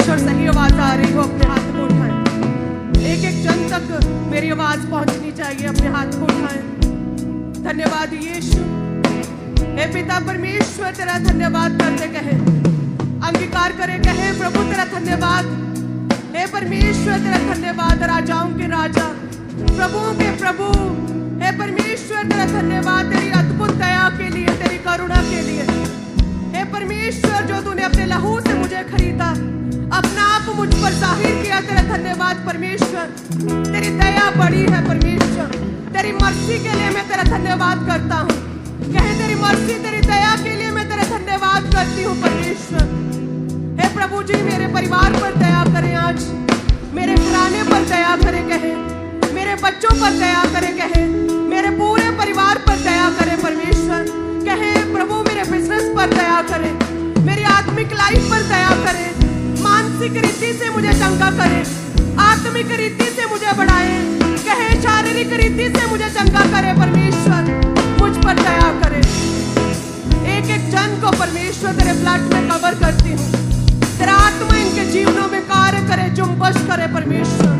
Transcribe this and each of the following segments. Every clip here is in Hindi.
और सही आवाज आ रही हो अपने हाथ को उठाएं। एक एक जन तक मेरी आवाज पहुंचनी चाहिए, अपने हाथ को उठाएं। धन्यवाद यीशु। हे पिता परमेश्वर तेरा धन्यवाद करते कहे, अंगीकार करे कहे प्रभु तेरा धन्यवाद। हे परमेश्वर तेरा धन्यवाद, राजाओं के राजा, प्रभुओं के प्रभु। हे परमेश्वर तेरा धन्यवाद तेरी अद्भुत दया के लिए, तेरी करुणा के लिए। हे परमेश्वर जो तूने अपने लहू से मुझे खरीदा, अपना आप मुझ पर जाहिर किया, तेरा धन्यवाद परमेश्वर। तेरी दया बड़ी है परमेश्वर, तेरी मर्सी के लिए मैं तेरा धन्यवाद करता हूँ। कहे तेरी मर्सी तेरी दया के लिए मैं तेरा धन्यवाद करती हूँ परमेश्वर। हे प्रभु जी मेरे परिवार पर दया करें, आज मेरे घराने पर दया करें कहे, मेरे बच्चों पर दया करें कहे, मेरे पूरे परिवार पर दया करें परमेश्वर। कहे प्रभु मेरे बिजनेस पर दया करें, मेरी आत्मिक लाइफ पर दया करें, मानसिक रीति से मुझे चंगा करें, आत्मिक रीति से मुझे बढ़ाए, कहे शारीरिक रीति से मुझे चंगा करे परमेश्वर, मुझ पर दया करे। एक एक जन को परमेश्वर तेरे ब्लड में कवर करती हूँ, तेरा आत्मा इनके जीवनों में कार्य करे, जुम्बश करे परमेश्वर,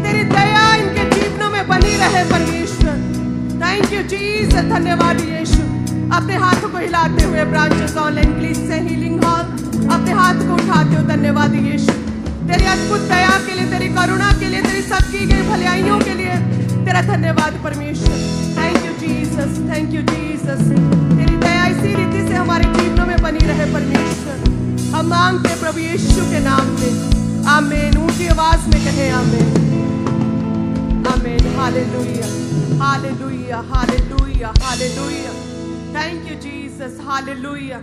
तेरी दया इनके जीवनों में बनी रहे परमेश्वर। थैंक यू जीसस, धन्यवाद यीशु। अपने हाथों को हिलाते हुए ब्रांचेस ऑनलाइन प्लीज से हीलिंग हॉल अपने हाथ को उठाते हो। धन्यवाद यीशु तेरी अद्भुत दया के लिए, तेरी करुणा के लिए, तेरी सब की गई भलाइयों के लिए तेरा धन्यवाद परमेश्वर। Thank you Jesus, thank you Jesus. तेरी दया इसी रीति से हमारे जीवनों में बनी रहे परमेश्वर। हम मांगते प्रभु यीशु के नाम में, आमीन। ऊंची आवाज में कहे आमीन, आमीन। Hallelujah, hallelujah, hallelujah, hallelujah. Thank you Jesus, hallelujah.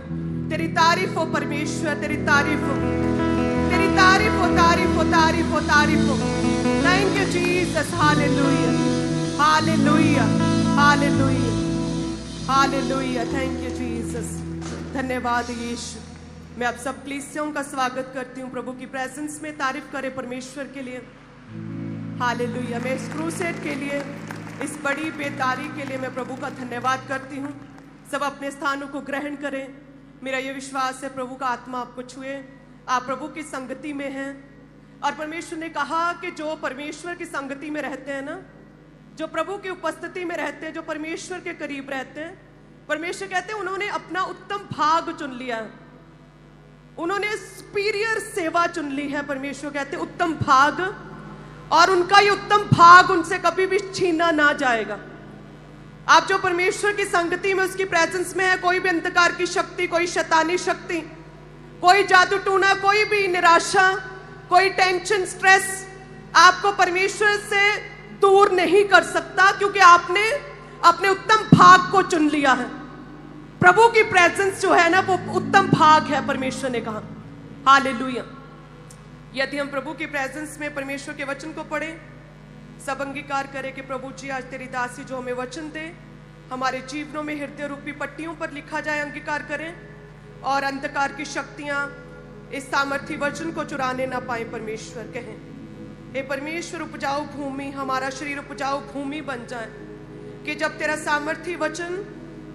तेरी तारीफ हो परमेश्वर, तेरी तारीफ हो, तेरी तारीफ हो, तारीफ हो, तारीफ हो, तारीफ हो। Thank you Jesus, hallelujah, hallelujah, hallelujah, hallelujah. Thank you Jesus, धन्यवाद यीशु। मैं आप सब प्लीज से उनका स्वागत करती हूँ प्रभु की प्रेजेंस में। तारीफ करें परमेश्वर के लिए, हालेलुया। मैं इस क्रूसेड के लिए, इस बड़ी बेदारी के लिए मैं प्रभु का धन्यवाद करती हूँ। सब अपने स्थानों को ग्रहण करें। मेरा ये विश्वास है प्रभु का आत्मा आपको छुए, आप प्रभु की संगति में हैं। और परमेश्वर ने कहा कि जो परमेश्वर की संगति में रहते हैं ना, जो प्रभु की उपस्थिति में रहते हैं, जो परमेश्वर के करीब रहते हैं, परमेश्वर कहते हैं उन्होंने अपना उत्तम भाग चुन लिया, उन्होंने सुपीरियर सेवा चुन ली है। परमेश्वर कहते हैं उत्तम भाग, और उनका ये उत्तम भाग उनसे कभी भी छीना ना जाएगा। आप जो परमेश्वर की संगति में, उसकी प्रेजेंस में है, कोई भी अंधकार की शक्ति, कोई शैतानी शक्ति, कोई जादू टूना, कोई भी निराशा, कोई टेंशन, स्ट्रेस आपको परमेश्वर से दूर नहीं कर सकता, क्योंकि आपने अपने उत्तम भाग को चुन लिया है। प्रभु की प्रेजेंस जो है ना, वो उत्तम भाग है, परमेश्वर ने कहा। हालेलुया। यदि हम प्रभु की प्रेजेंस में परमेश्वर के वचन को पढ़ें, सब अंगीकार करें कि प्रभु जी आज तेरी दासी जो हमें वचन दे, हमारे जीवनों में हृदय रूपी पट्टियों पर लिखा जाए। अंगीकार करें, और अंधकार की शक्तियां इस सामर्थी वचन को चुराने ना पाए। परमेश्वर कहें, हे परमेश्वर उपजाऊ भूमि, हमारा शरीर उपजाऊ भूमि बन जाए, कि जब तेरा सामर्थी वचन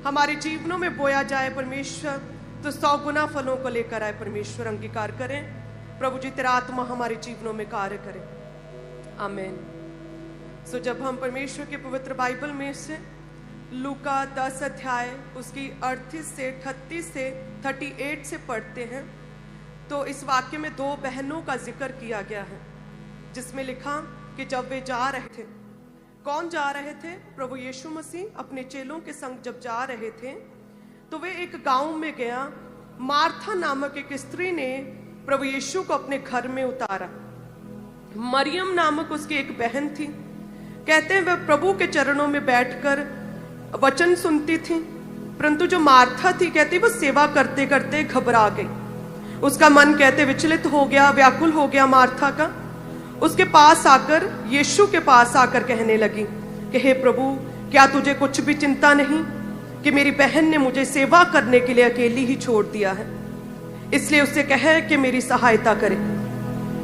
हमारे जीवनों में बोया जाए परमेश्वर, तो 100 गुना फलों को लेकर आए। परमेश्वर अंगीकार करें, प्रभु जी तेरा आत्मा हमारे जीवनों में कार्य करे। आमीन। सो जब हम परमेश्वर के पवित्र बाइबल में से लूका 10 अध्याय उसकी 38 से 38 से 38 से पढ़ते हैं, तो इस वाक्य में 2 बहनों का जिक्र किया गया है, जिसमें लिखा कि जब वे जा रहे थे, कौन जा रहे थे? प्रभु यीशु मसीह अपने चेलों के संग जब जा रहे थे, तो वे एक गांव में गया। मार्था नामक एक स्त्री ने प्रभु यीशु को अपने घर में उतारा। मरियम नामक उसकी एक बहन थी। कहते हैं वह प्रभु के चरणों में बैठकर वचन सुनती थी, परंतु जो मार्था थी, कहती वो सेवा करते करते घबरा गई। उसका मन कहते विचलित हो गया, व्याकुल हो गया मार्था का। उसके पास आकर, यीशु के पास आकर कहने लगी कि हे प्रभु, क्या तुझे कुछ भी चिंता नहीं कि मेरी बहन ने मुझे सेवा करने के लिए अकेली ही छोड़ दिया है? इसलिए उससे कहे कि मेरी सहायता करे।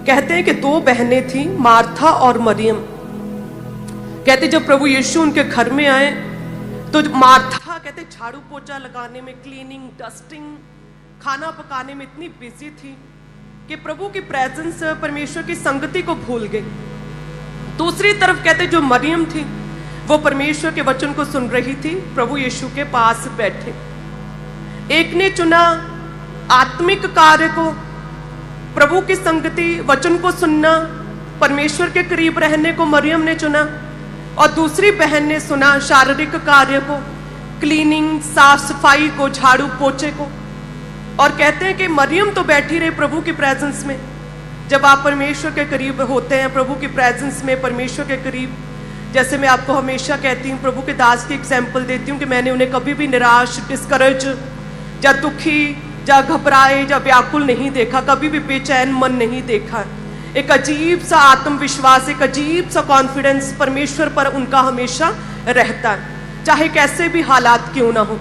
कहते हैं कि 2 बहनें थी, मार्था और मरियम। कहते जब प्रभु यीशु उनके घर में आए, तो मार्था कहते झाड़ू पोछा लगाने में, क्लीनिंग, डस्टिंग, खाना पकाने में इतनी बिजी थी कि प्रभु की प्रेजेंस, परमेश्वर की संगति को भूल गई। दूसरी तरफ कहते जो मरियम थी वो परमेश्वर के वचन को सुन रही थी, प्रभु यीशु के पास बैठे। एक ने चुना आत्मिक कार्य को, प्रभु की संगति, वचन को सुनना, परमेश्वर के करीब रहने को मरियम ने चुना, और दूसरी बहन ने सुना शारीरिक कार्य को, क्लीनिंग, साफ सफाई को, झाड़ू पोछे को। और कहते हैं कि मरियम तो बैठी रही प्रभु की प्रेजेंस में। जब आप परमेश्वर के करीब होते हैं, प्रभु की प्रेजेंस में, परमेश्वर के करीब, जैसे मैं आपको हमेशा कहती हूँ, प्रभु के दास की एग्जाम्पल देती हूँ कि मैंने उन्हें कभी भी निराश, डिस्करेज या दुखी या घबराए या व्याकुल नहीं देखा, कभी भी बेचैन मन नहीं देखा। एक अजीब सा आत्मविश्वास, एक अजीब सा कॉन्फिडेंस परमेश्वर पर उनका हमेशा रहता है, चाहे कैसे भी हालात क्यों ना हो।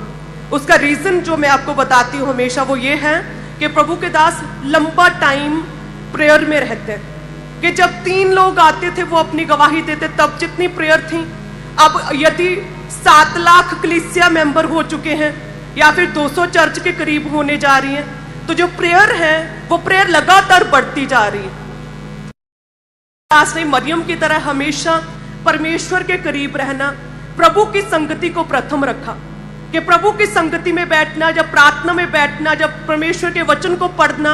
उसका रीजन जो मैं आपको बताती हूँ हमेशा वो ये है कि प्रभु के दास लंबा टाइम प्रेयर में रहते हैं। कि जब 3 लोग आते थे वो अपनी गवाही देते, तब जितनी प्रेयर थी, अब यदि 7 लाख कलीसिया मेंबर हो चुके हैं या फिर 200 चर्च के करीब होने जा रही है, तो जो प्रेयर है वो प्रेयर लगातार बढ़ती जा रही है। दास ने मरियम की तरह हमेशा परमेश्वर के करीब रहना, प्रभु की संगति को प्रथम रखा। कि प्रभु की संगति में बैठना, जब प्रार्थना में बैठना, जब परमेश्वर के वचन को पढ़ना,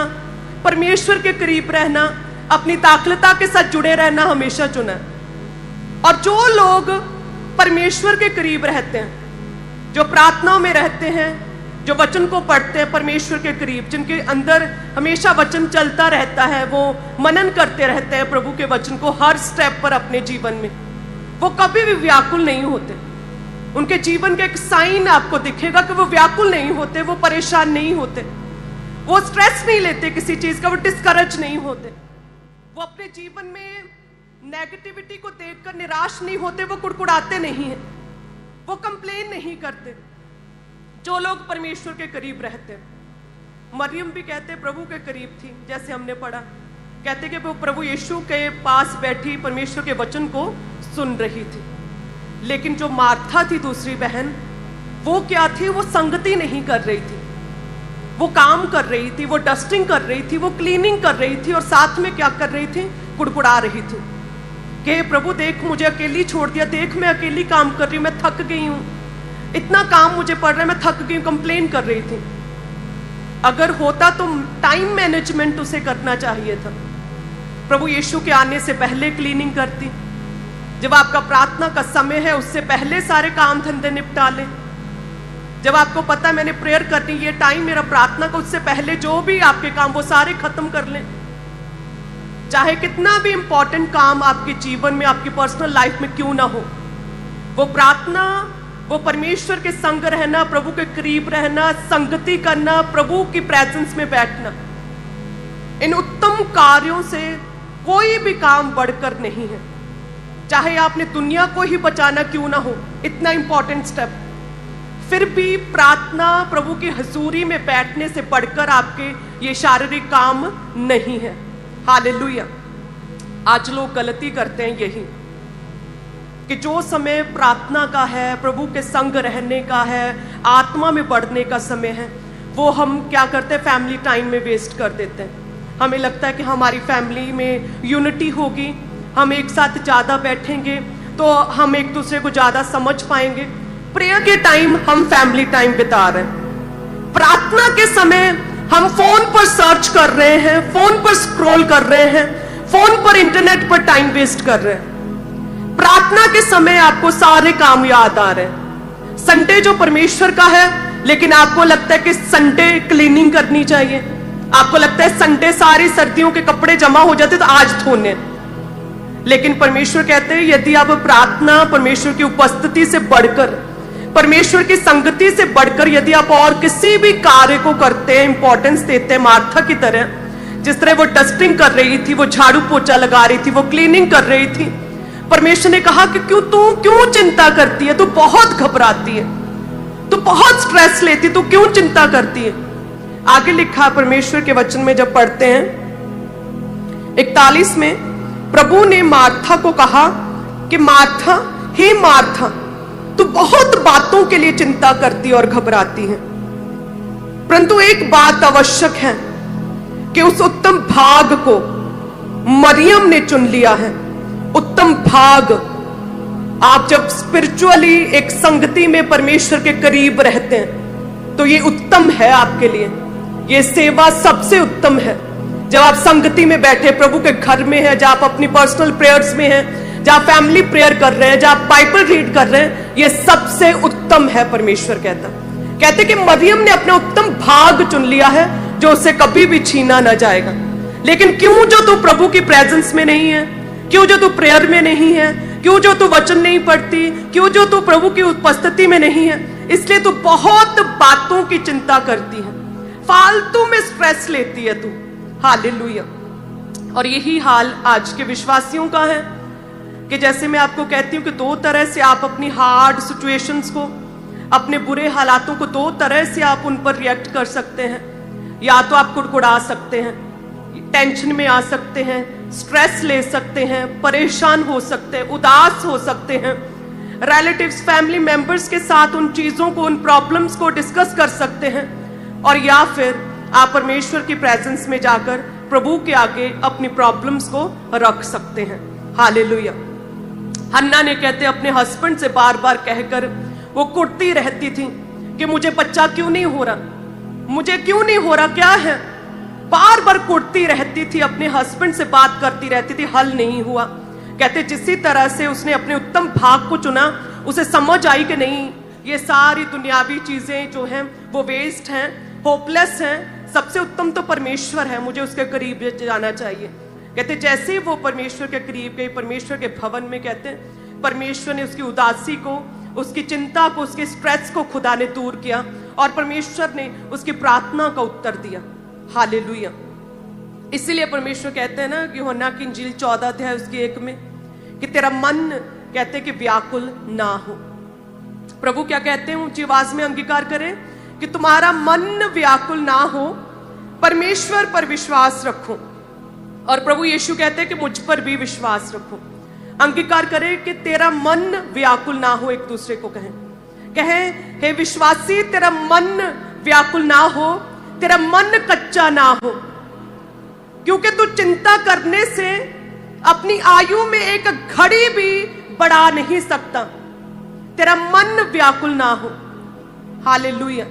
परमेश्वर के करीब रहना, अपनी दाखलता के साथ जुड़े रहना हमेशा चुना। और जो लोग परमेश्वर के करीब रहते हैं, जो प्रार्थनाओं में रहते हैं, जो वचन को पढ़ते हैं परमेश्वर के करीब, जिनके अंदर हमेशा वचन चलता रहता है, वो मनन करते रहते हैं प्रभु के वचन को हर स्टेप पर अपने जीवन में, वो कभी भी व्याकुल नहीं होते। उनके जीवन का एक साइन आपको दिखेगा कि वो व्याकुल नहीं होते, वो परेशान नहीं होते, वो स्ट्रेस नहीं लेते किसी चीज का, वो डिस्करेज नहीं होते, वो अपने जीवन में नेगेटिविटी को देखकर निराश नहीं होते, वो कुड़कुड़ाते नहीं हैं, वो कंप्लेन नहीं करते। जो लोग परमेश्वर के करीब रहते, मरियम भी कहते प्रभु के करीब थी, जैसे हमने पढ़ा, कहते कि वो प्रभु यीशु के पास बैठी परमेश्वर के वचन को सुन रही थी। लेकिन जो मार्था थी दूसरी बहन, वो क्या थी, वो संगति नहीं कर रही थी, वो काम कर रही थी, वो डस्टिंग कर रही थी, वो क्लीनिंग कर रही थी, और साथ में क्या कर रही थी, कुड़कुड़ा रही थी कि प्रभु देख मुझे अकेली छोड़ दिया, देख मैं अकेली काम कर रही हूँ, मैं थक गई हूँ, इतना काम मुझे पड़ रहा है, मैं थक गई हूँ, कंप्लेन कर रही थी। अगर होता तो टाइम मैनेजमेंट उसे करना चाहिए था, प्रभु यीशु के आने से पहले क्लीनिंग करती, जब आपका प्रार्थना का समय है उससे पहले सारे काम धंधे निपटा लें, जब आपको पता है मैंने प्रेयर करनी, ये टाइम मेरा प्रार्थना का, उससे पहले जो भी आपके काम वो सारे खत्म कर लें। चाहे कितना भी इंपॉर्टेंट काम आपके जीवन में, आपकी पर्सनल लाइफ में क्यों ना हो, वो प्रार्थना, वो परमेश्वर के संग रहना, प्रभु के करीब रहना, संगति करना, प्रभु की प्रेजेंस में बैठना, इन उत्तम कार्यों से कोई भी काम बढ़कर नहीं है। चाहे आपने दुनिया को ही बचाना क्यों ना हो, इतना इंपॉर्टेंट स्टेप, फिर भी प्रार्थना, प्रभु की हजूरी में बैठने से बढ़कर आपके ये शारीरिक काम नहीं है। हालेलुया। आज लोग गलती करते हैं यही कि जो समय प्रार्थना का है, प्रभु के संग रहने का है, आत्मा में बढ़ने का समय है, वो हम क्या करते हैं, फैमिली टाइम में वेस्ट कर देते हैं। हमें लगता है कि हमारी फैमिली में यूनिटी होगी, हम एक साथ ज़्यादा बैठेंगे तो हम एक दूसरे को ज़्यादा समझ पाएंगे। प्रेयर के टाइम हम फैमिली टाइम बिता रहे हैं, प्रार्थना के समय हम फोन पर सर्च कर रहे हैं, फोन पर स्क्रॉल कर रहे हैं, फोन पर इंटरनेट पर टाइम वेस्ट कर रहे हैं। प्रार्थना के समय आपको सारे काम याद आ रहे हैं। संडे जो परमेश्वर का है, लेकिन आपको लगता है कि संडे क्लीनिंग करनी चाहिए, आपको लगता है संडे सारी सर्दियों के कपड़े जमा हो जाते तो आज धोने। लेकिन परमेश्वर कहते हैं यदि आप प्रार्थना, परमेश्वर की उपस्थिति से बढ़कर, परमेश्वर की संगति से बढ़कर यदि आप और किसी भी कार्य को करते हैं, इंपॉर्टेंस देते हैं, मार्था की तरह, जिस तरह वो डस्टिंग कर रही थी, वो झाड़ू पोछा लगा रही थी, वो क्लीनिंग कर रही थी, परमेश्वर ने कहा कि क्यों चिंता करती है, तू बहुत घबराती है, तू बहुत स्ट्रेस लेती, तू क्यों चिंता करती है। आगे लिखा परमेश्वर के वचन में जब पढ़ते हैं 41 में, प्रभु ने मार्था को कहा कि मार्था, हे मार्था, तू बहुत बातों के लिए चिंता करती और घबराती है, परंतु एक बात आवश्यक है, कि उस उत्तम भाग को मरियम ने चुन लिया है। उत्तम भाग, आप जब स्पिरिचुअली एक संगति में परमेश्वर के करीब रहते हैं तो ये उत्तम है आपके लिए। ये सेवा सबसे उत्तम है। जब आप संगति में बैठे प्रभु के घर में हैं, जब आप अपनी पर्सनल प्रेयर्स में हैं, जब आप फैमिली प्रेयर कर रहे हैं, जब आप बाइबल रीड कर रहे हैं, ये सबसे उत्तम है। परमेश्वर कहते कि मरियम ने अपना उत्तम भाग चुन लिया है जो उससे कभी भी छीना ना जाएगा। लेकिन क्यों जो तू प्रभु की प्रेजेंस में नहीं है, क्यों जो तू प्रेयर में नहीं है, क्यों जो तू वचन नहीं पढ़ती, क्यों जो तू प्रभु की उपस्थिति में नहीं है, इसलिए तू बहुत बातों की चिंता करती है, फालतू में स्ट्रेस लेती है तू। हालेलुया। और यही हाल आज के विश्वासियों का है कि जैसे मैं आपको कहती हूं कि दो तरह से आप अपनी हार्ड सिचुएशंस को, अपने बुरे हालातों को दो तरह से आप उन पर रिएक्ट कर सकते हैं। या तो आप कुड़कुड़ा सकते हैं, टेंशन में आ सकते हैं, स्ट्रेस ले सकते हैं, परेशान हो सकते हैं, उदास हो सकते हैं, रिलेटिव्स फैमिली मेंबर्स के साथ उन चीजों को, उन प्रॉब्लम्स को डिस्कस कर सकते हैं। और या फिर आप परमेश्वर की प्रेजेंस में जाकर प्रभु के आगे अपनी प्रॉब्लम्स को रख सकते हैं। हालेलुया। हन्ना ने कहते अपने हस्बैंड से बार बार कहकर वो कुटती रहती थी कि मुझे बच्चा क्यों नहीं हो रहा, मुझे क्यों नहीं हो रहा, क्या है। बार बार कुटती रहती थी, अपने हस्बैंड से बात करती रहती थी, हल नहीं हुआ। कहते जिसी तरह से उसने अपने उत्तम भाग को चुना, उसे समझ आई कि नहीं, ये सारी दुनियावी चीजें जो हैं वो वेस्ट हैं, होपलेस हैं, सबसे उत्तम तो परमेश्वर है, मुझे उसके करीब जाना चाहिए। कहते जैसे ही वो परमेश्वर के करीब गई, परमेश्वर के भवन में, कहते हैं परमेश्वर ने उसकी उदासी को, उसकी चिंता को, उसके स्ट्रेस को खुदा ने दूर किया और परमेश्वर ने उसकी प्रार्थना का उत्तर दिया। हालेलुया। इसीलिए परमेश्वर कहते हैं ना कि यूहन्ना की इंजील 14 अध्याय उसकी 1 में कि तेरा मन, कहते कि व्याकुल ना हो। प्रभु क्या कहते हैं, ऊंची आवाज में अंगीकार करें कि तुम्हारा मन व्याकुल ना हो, परमेश्वर पर विश्वास रखो। और प्रभु यीशु कहते हैं कि मुझ पर भी विश्वास रखो। अंगीकार करें कि तेरा मन व्याकुल ना हो, एक दूसरे को कहें हे विश्वासी, तेरा मन व्याकुल ना हो, तेरा मन कच्चा ना हो, क्योंकि तू चिंता करने से अपनी आयु में एक घड़ी भी बढ़ा नहीं सकता। तेरा मन व्याकुल ना हो। हालेलुया।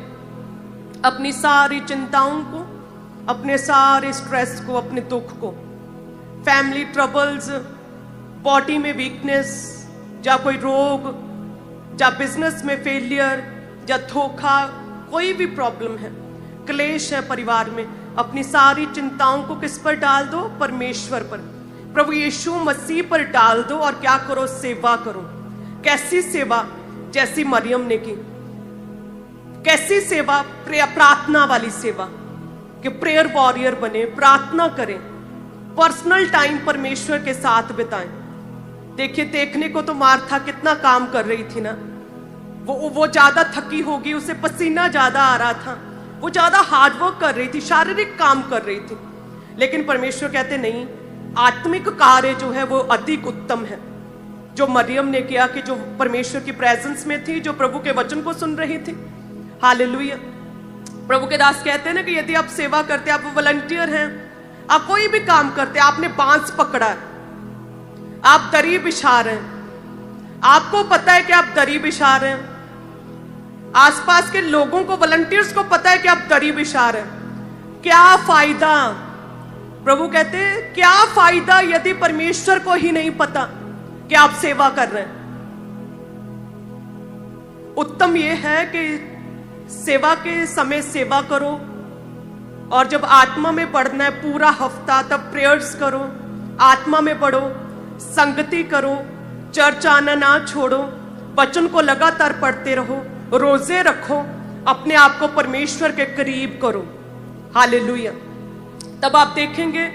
अपनी सारी चिंताओं को, अपने सारे स्ट्रेस को, अपने दुख को, फैमिली ट्रबल्स, बॉडी में वीकनेस, या कोई रोग, या बिजनेस में फेलियर, या धोखा, कोई भी प्रॉब्लम है, क्लेश है परिवार में, अपनी सारी चिंताओं को किस पर डाल दो? परमेश्वर पर, प्रभु यीशु मसीह पर डाल दो। और क्या करो? सेवा करो। कैसी सेवा? जैसी मरियम ने की। कैसी सेवा? प्रार्थना वाली सेवा, कि प्रेयर वॉरियर बने, प्रार्थना करें, पर्सनल टाइम परमेश्वर के साथ बिताएं। देखिए, देखने को तो मार्था कितना काम कर रही थी ना, वो ज्यादा थकी होगी, उसे पसीना ज्यादा आ रहा था, वो ज्यादा हार्डवर्क कर रही थी, शारीरिक काम कर रही थी। लेकिन परमेश्वर कहते नहीं, आत्मिक कार्य जो है वो अधिक उत्तम है, जो मरियम ने किया, कि जो परमेश्वर की प्रेजेंस में थी, जो प्रभु के वचन को सुन रही थी। हालेलुया। प्रभु के दास कहते हैं ना कि यदि आप सेवा करते, आप वॉलंटियर हैं, आप कोई भी काम करते, आपने बांस पकड़ा है, आप दरी बिछा रहे हैं, आपको पता है कि आप दरी बिछा रहे हैं, आसपास के लोगों को, वॉलंटियर्स को पता है कि आप दरी बिछा रहे हैं, क्या फायदा? प्रभु कहते हैं क्या फायदा यदि परमेश्वर को ही नहीं पता कि आप सेवा कर रहे हैं। उत्तम यह है कि सेवा के समय सेवा करो, और जब आत्मा में बढ़ना है पूरा हफ्ता, तब प्रेयर्स करो, आत्मा में बढ़ो, संगति करो, चर्च आना ना छोड़ो, वचन को लगातार पढ़ते रहो, रोजे रखो, अपने आप को परमेश्वर के करीब करो। हालेलुया। तब आप देखेंगे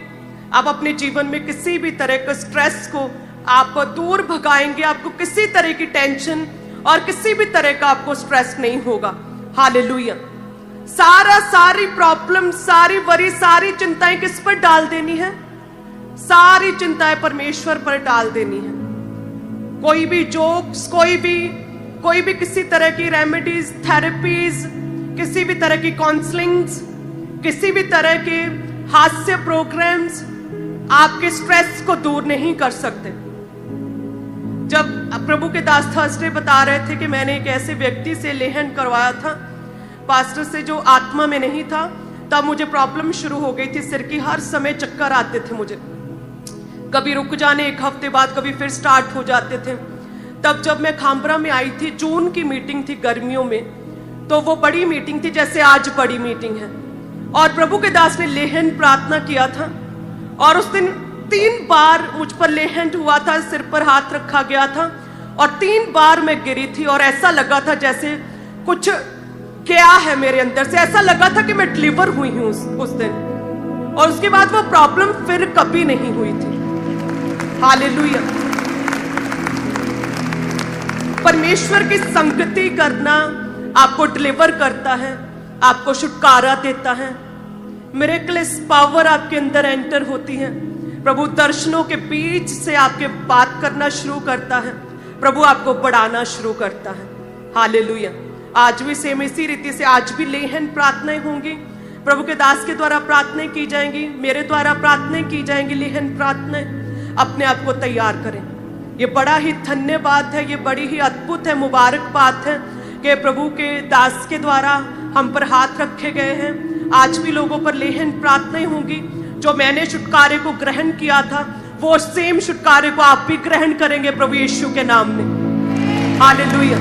आप अपने जीवन में किसी भी तरह के स्ट्रेस को आप दूर भगाएंगे, आपको किसी तरह की टेंशन और किसी भी तरह का आपको स्ट्रेस नहीं होगा। हालेलुया। सारी प्रॉब्लम, सारी वरी, सारी चिंताएं किस पर डाल देनी है? सारी चिंताएं परमेश्वर पर डाल देनी है। कोई भी जोक्स, कोई भी किसी तरह की रेमेडीज, थेरेपीज, किसी भी तरह की काउंसलिंग्स, किसी भी तरह के हास्य प्रोग्राम्स आपके स्ट्रेस को दूर नहीं कर सकते। जब प्रभु के दास थर्सडे बता रहे थे कि मैंने एक ऐसे व्यक्ति से लेहन करवाया था, पास्टर से, जो आत्मा में नहीं था, तब मुझे प्रॉब्लम शुरू हो गई थी। सिर की हर समय चक्कर आते थे मुझे, कभी रुक जाने एक हफ्ते बाद, कभी फिर स्टार्ट हो जाते थे। तब जब मैं खामबरा में आई थी, जून की मीटिंग थी गर्मियों में, तो वो बड़ी मीटिंग थी जैसे आज बड़ी मीटिंग है, और प्रभु के दास ने लेहन प्रार्थना किया था। और उस दिन 3 बार मुझ पर लेहन हुआ था, सिर पर हाथ रखा गया था, और 3 बार मैं गिरी थी, और ऐसा लगा था जैसे कुछ क्या है मेरे अंदर से, ऐसा लगा था कि मैं डिलीवर हुई हूं उस दिन। और उसके बाद वो प्रॉब्लम फिर कभी नहीं हुई थी। हालेलुया। परमेश्वर की संगति करना आपको डिलीवर करता है, आपको छुटकारा देता है। मिरेकल्स पावर आपके अंदर एंटर होती है। प्रभु दर्शनों के बीच से आपके बात करना शुरू करता है, प्रभु आपको बढ़ाना शुरू करता है। हालेलुया। आज भी सेम इसी रीति से आज भी लेहन प्रार्थनाएं होंगी, प्रभु के दास के द्वारा प्रार्थनाएं की जाएंगी, मेरे द्वारा प्रार्थनाएं की जाएंगी, लेहन प्रार्थनाएं। अपने आप को तैयार करें। ये बड़ा ही धन्य बात है, ये बड़ी ही अद्भुत है, मुबारक बात है कि प्रभु के दास के द्वारा हम पर हाथ रखे गए हैं। आज भी लोगों पर लेहन प्रार्थनाएं होंगी। जो मैंने छुटकारे को ग्रहण किया था, वो सेम छुटकारे को आप भी ग्रहण करेंगे प्रभु यीशु के नाम में। हालेलुया।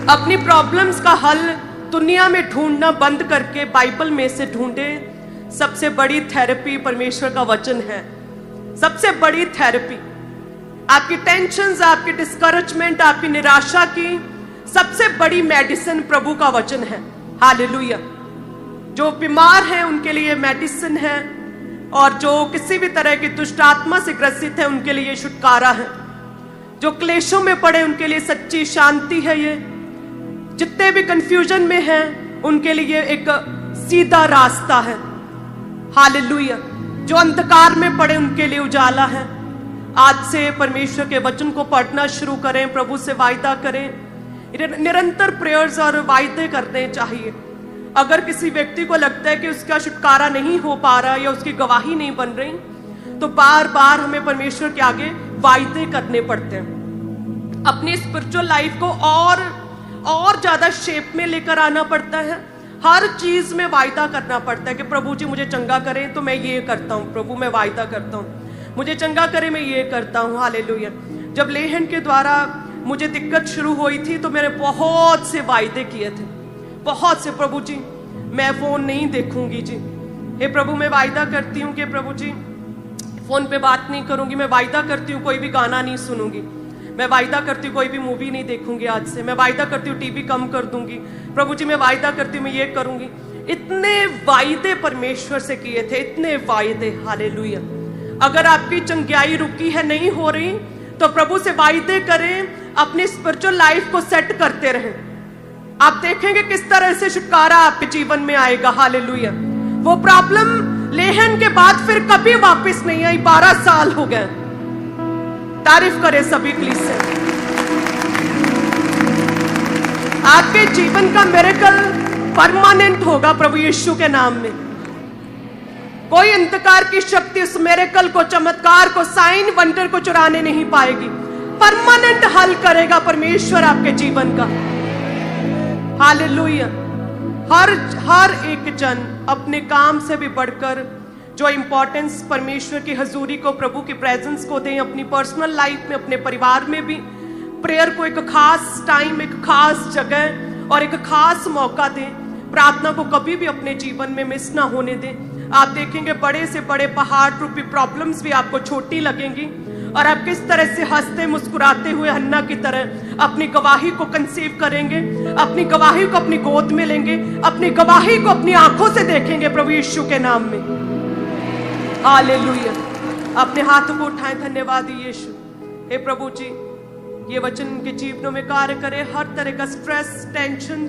अपनी प्रॉब्लम्स का हल दुनिया में ढूंढना बंद करके बाइबल में से ढूंढे। सबसे बड़ी थेरेपी परमेश्वर का वचन है। सबसे बड़ी थेरेपी आपकी टेंशन्स, आपकी डिस्करेजमेंट, आपकी निराशा की सबसे बड़ी मेडिसिन प्रभु का वचन है। हालेलुया। जो बीमार हैं उनके लिए मेडिसिन है, और जो किसी भी तरह की दुष्ट आत्मा से ग्रसित है उनके लिए छुटकारा है। जो क्लेशों में पड़े उनके लिए सच्ची शांति है। ये जितने भी कंफ्यूजन में हैं उनके लिए एक सीधा रास्ता है। हालेलुया। जो अंधकार में पड़े उनके लिए उजाला है। आज से परमेश्वर के वचन को पढ़ना शुरू करें, प्रभु से वायदा करें। निरंतर प्रेयर्स और वायदे करने चाहिए। अगर किसी व्यक्ति को लगता है कि उसका छुटकारा नहीं हो पा रहा या उसकी गवाही नहीं बन रही, तो बार बार हमें परमेश्वर के आगे वायदे करने पड़ते हैं। अपनी स्पिरिचुअल लाइफ को और ज्यादा शेप में लेकर आना पड़ता है। हर चीज में वायदा करना पड़ता है कि प्रभु जी मुझे चंगा करें तो मैं ये करता हूँ, प्रभु मैं वायदा करता हूँ, मुझे चंगा करे मैं ये करता हूँ। हालेलुया। जब लेहन के द्वारा मुझे दिक्कत शुरू हुई थी तो मैंने बहुत से वायदे किए थे, बहुत से। प्रभु जी मैं फोन नहीं देखूंगी जी, हे प्रभु मैं वायदा करती हूँ कि प्रभु जी फोन पे बात नहीं करूंगी, मैं वायदा करती हूँ कोई भी गाना नहीं सुनूंगी, मैं वायदा करती हूँ कोई भी मूवी नहीं देखूंगी आज से, मैं वायदा करती हूँ टीवी कम कर दूंगी, प्रभु जी मैं वायदा करती हूँ मैं ये करूंगी। इतने वायदे परमेश्वर से किए थे, इतने वायदे। हालेलुया। अगर आपकी चंगाई रुकी है, नहीं हो रही, तो प्रभु से वायदे करें, अपनी स्पिरिचुअल लाइफ को सेट करते रहें। आप देखेंगे किस तरह से छुटकारा आपके जीवन में आएगा। हालेलुया। वो प्रॉब्लम लेहन के बाद फिर कभी वापस नहीं आई। 12 साल हो गए। तारीफ करें सभी प्लीज से। आपके जीवन का मिरेकल परमानेंट होगा प्रभु यीशु के नाम में। कोई अंधकार की शक्ति उस मिरेकल को, चमत्कार को, साइन वंडर को चुराने नहीं पाएगी। परमानेंट हल करेगा परमेश्वर आपके जीवन का। हालेलुया। हर एक जन अपने काम से भी बढ़कर जो इंपॉर्टेंस परमेश्वर की हजूरी को, प्रभु की प्रेजेंस को दें, अपनी पर्सनल लाइफ में, अपने परिवार में भी प्रेयर को एक खास टाइम, एक खास जगह और एक खास मौका दें। प्रार्थना को कभी भी अपने जीवन में मिस ना होने दें। आप देखेंगे बड़े से बड़े पहाड़ रूपी प्रॉब्लम्स भी आपको छोटी लगेंगी, और आप किस तरह से हंसते मुस्कुराते हुए हन्ना की तरह अपनी गवाही को कंसीव करेंगे, अपनी गवाही को अपनी गोद में लेंगे, अपनी गवाही को अपनी आंखों से देखेंगे प्रभु यीशु के नाम में। हालेलुया। अपने हाथों को उठाएं। धन्यवाद यीशु। हे प्रभु जी ये वचन इनके जीवनों में कार्य करे। हर तरह का स्ट्रेस, टेंशन,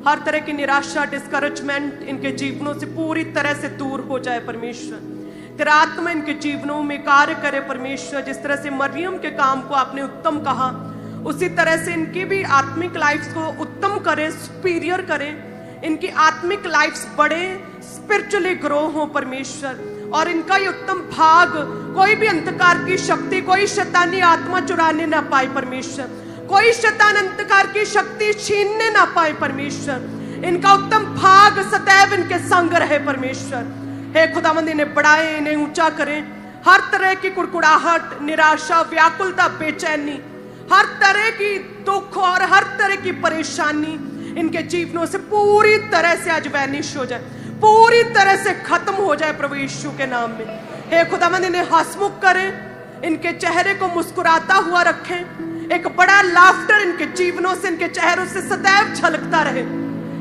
हर तरह की निराशा, डिस्करेजमेंट इनके जीवनों से पूरी तरह से दूर हो जाए परमेश्वर। तेरा आत्मा इनके जीवनों में कार्य करे परमेश्वर। जिस तरह से मरियम के काम को आपने उत्तम कहा, उसी तरह से इनकी भी आत्मिक लाइफ को उत्तम करें, सुपीरियर करें, इनकी आत्मिक लाइफ्स बढ़े, स्पिरिचुअली ग्रो हो परमेश्वर, और इनका ये उत्तम भाग कोई भी अंधकार की शक्ति, कोई शैतानी आत्मा चुराने ना पाए परमेश्वर, कोई शैतान अंधकार की शक्ति छीनने ना पाए परमेश्वर। इनका उत्तम भाग सदैव इनके संग रहे परमेश्वर। हे खुदावंद, इन्हें बढ़ाए, इन्हें ऊंचा करें। हर तरह की कुड़कुड़ाहट, निराशा, व्याकुलता, बेचैनी, हर तरह की दुख और हर तरह की परेशानी इनके जीवनों से पूरी तरह से आज वैनिश हो जाए, पूरी तरह से खत्म हो जाए प्रभु यीशु के नाम में। हे खुदावंद, इन्हें हंसमुख करें, इनके चेहरे को मुस्कुराता हुआ रखें, एक बड़ा लाफ्टर इनके जीवनों से, इनके चेहरों से सदैव झलकता रहे।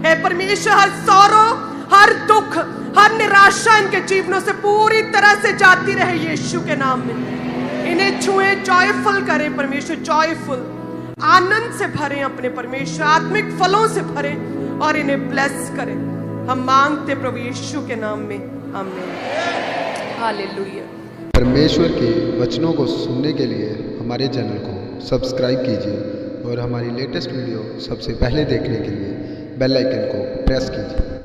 हे परमेश्वर, हर सौरों, हर दुख, हर निराशा इनके जीवनों से पूरी तरह से जाती रहे यीशु के नाम में। इन्हें छुए, जॉयफुल करें परमेश्वर, जॉयफुल, आनंद से भरें अपने परमेश्वर, आत्मिक फलों से भरें और इन्हें ब्लेस करें। हम मांगते प्रभु यीशु के नाम में, आमीन, हालेलुया। परमेश्वर के वचनों को सुनने के लिए हमारे चैनल को सब्सक्राइब कीजिए और हमारी लेटेस्ट वीडियो सबसे पहले देखने के लिए बेल आइकन को प्रेस कीजिए।